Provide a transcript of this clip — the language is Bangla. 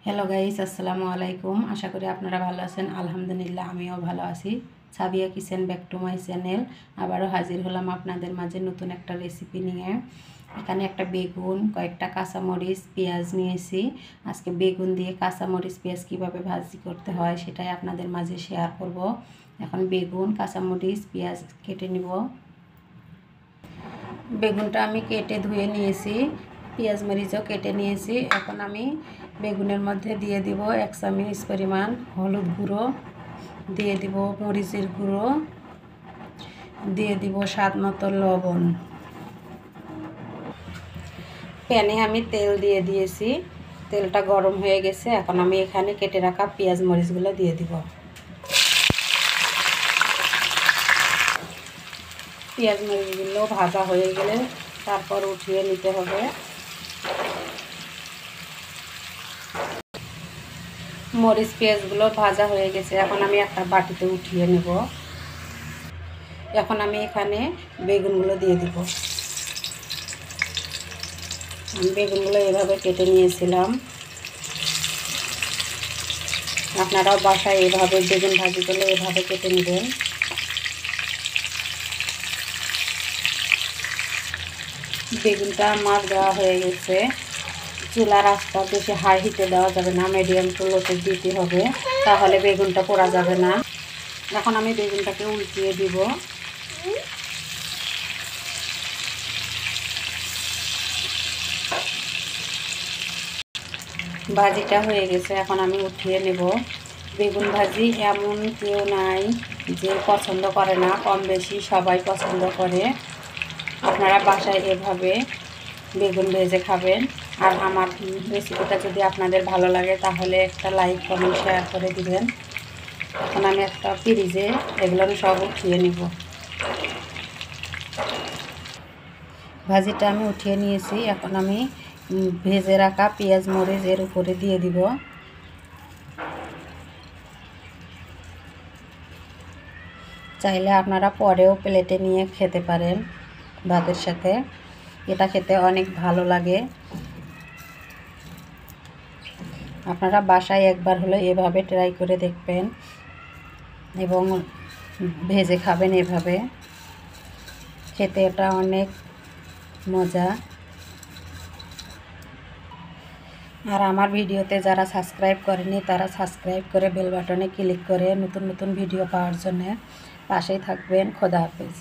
হ্যালো গাইস, আসসালামু আলাইকুম। আশা করি আপনারা ভালো আছেন। আলহামদুলিল্লাহ আমিও ভালো আছি। Sabiya kitchen back to my channel. আবারও হাজির হলাম আপনাদের মাঝে নতুন একটা রেসিপি নিয়ে। এখানে একটা বেগুন, কয়েকটা কাঁচামরিচ, পেঁয়াজ নিয়েছি। আজকে বেগুন দিয়ে কাঁচামরিচ পেঁয়াজ কীভাবে ভাজি করতে হয় সেটাই আপনাদের মাঝে শেয়ার করব। এখন বেগুন, কাঁচামরিচ, পেঁয়াজ কেটে নিব। বেগুনটা আমি কেটে ধুয়ে নিয়েছি, পেঁয়াজ মরিচও কেটে নিয়েছি। এখন আমি বেগুনের মধ্যে দিয়ে দিব 1 চামচ পরিমাণ হলুদ গুঁড়ো, দিয়ে দিব মরিচের গুঁড়ো, দিয়ে দিব স্বাদ মতো লবণ। প্যানে আমি তেল দিয়ে দিয়েছি, তেলটা গরম হয়ে গেছে। এখন আমি এখানে কেটে রাখা পেঁয়াজ মরিচগুলো দিয়ে দিব। পেঁয়াজ মরিচগুলো ভাজা হয়ে গেলে তারপর উঠিয়ে নিতে হবে। মরিচ পেঁয়াজগুলো ভাজা হয়ে গেছে, এখন আমি একটা বাটিতে উঠিয়ে নেব। এখন আমি এখানে বেগুনগুলো দিয়ে দিব। আমি বেগুনগুলো এভাবে কেটে নিয়েছিলাম। আপনারাও বাসায় এভাবে বেগুন ভাজি করলে এভাবে কেটে নেবেন। বেগুনটা আমার দেওয়া হয়ে গেছে। চুলার আঁচটা বেশি হাই হিটে দেওয়া যাবে না, মিডিয়াম টু লোতে দিতে হবে, তাহলে বেগুনটা পোড়া যাবে না। এখন আমি বেগুনটাকে উল্টিয়ে দিব। ভাজিটা হয়ে গেছে, এখন আমি উঠিয়ে নেব। বেগুন ভাজি এমন কেউ নাই যে পছন্দ করে না, কম বেশি সবাই পছন্দ করে। আপনারা বাসায় এভাবে বেগুন ভেজে খাবেন। আর আমার রেসিপিটা যদি আপনাদের ভালো লাগে তাহলে একটা লাইক, কমেন্ট, শেয়ার করে দিবেন। এখন আমি একটা ফ্রিজে এগুলো আমি সব উঠিয়ে নিব। ভাজিটা আমি উঠিয়ে নিয়েছি। এখন আমি ভেজে রাখা পেঁয়াজ মরিচ এর উপরে দিয়ে দিব। চাইলে আপনারা পরেও প্লেটে নিয়ে খেতে পারেন ভাতের সাথে। এটা খেতে অনেক ভালো লাগে। আপনারা বাসায় একবার হলে এভাবে ট্রাই করে দেখবেন এবং ভেজে খাবেন। এভাবে খেতে এটা অনেক মজা। আর আমার ভিডিওতে যারা সাবস্ক্রাইব করেনি তারা সাবস্ক্রাইব করে বেল বাটনে ক্লিক করে নতুন নতুন ভিডিও পাওয়ার জন্য পাশেই থাকবেন। খোদা হাফেজ।